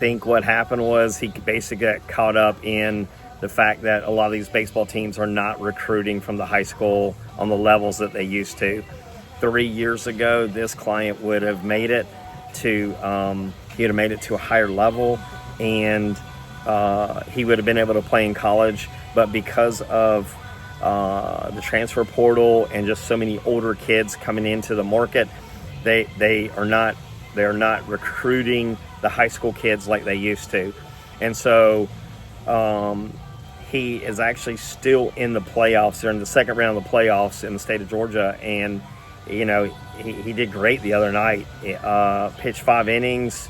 think what happened was he basically got caught up in the fact that a lot of these baseball teams are not recruiting from the high school on the levels that they used to. 3 years ago, this client would have made it to he would have made it to a higher level, and he would have been able to play in college. But because of the transfer portal and just so many older kids coming into the market, they are not recruiting the high school kids like they used to. And so he is actually still in the playoffs. They're in the second round of the playoffs in the state of Georgia, and he did great the other night. Pitched 5 innings.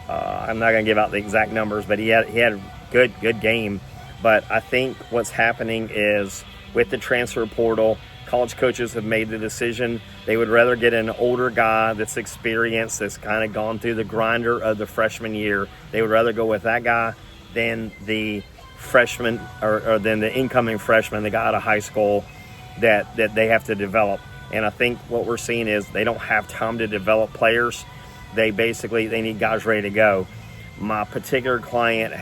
I'm not going to give out the exact numbers, but he had a good game. But I think what's happening is with the transfer portal, college coaches have made the decision they would rather get an older guy that's experienced, that's kind of gone through the grinder of the freshman year. They would rather go with that guy than the freshman or than the incoming freshman, the guy out of high school that they have to develop. And I think what we're seeing is they don't have time to develop players. They need guys ready to go. My particular client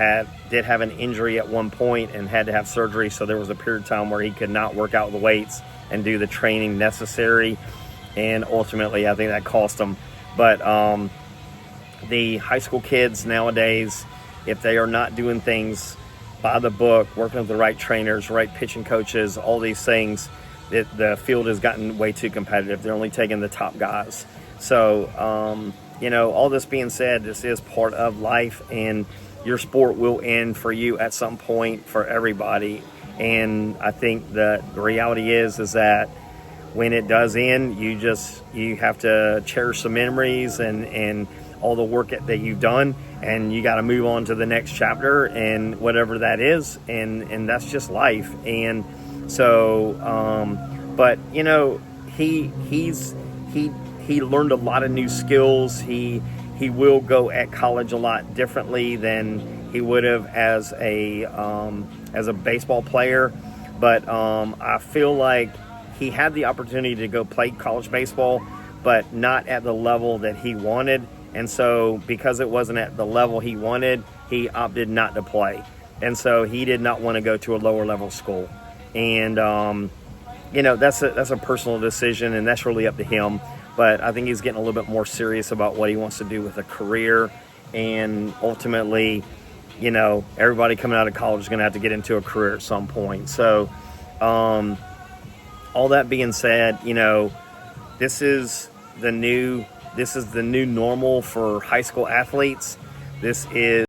did have an injury at one point and had to have surgery, so there was a period of time where he could not work out the weights and do the training necessary, and ultimately I think that cost him. But the high school kids nowadays, if they are not doing things by the book, working with the right trainers, right pitching coaches, all these things, the field has gotten way too competitive. They're only taking the top guys. So all this being said, this is part of life, and your sport will end for you at some point, for everybody. And I think the reality is that when it does end, you have to cherish the memories and all the work that you've done, and you got to move on to the next chapter, and whatever that is, and that's just life. And so but he learned a lot of new skills. He will go at college a lot differently than he would have as a baseball player. But I feel like he had the opportunity to go play college baseball, but not at the level that he wanted. And so because it wasn't at the level he wanted, he opted not to play. And so he did not want to go to a lower level school. And that's a personal decision, and that's really up to him. But I think he's getting a little bit more serious about what he wants to do with a career. And ultimately, everybody coming out of college is going to have to get into a career at some point. So all that being said, this is the new normal for high school athletes. This is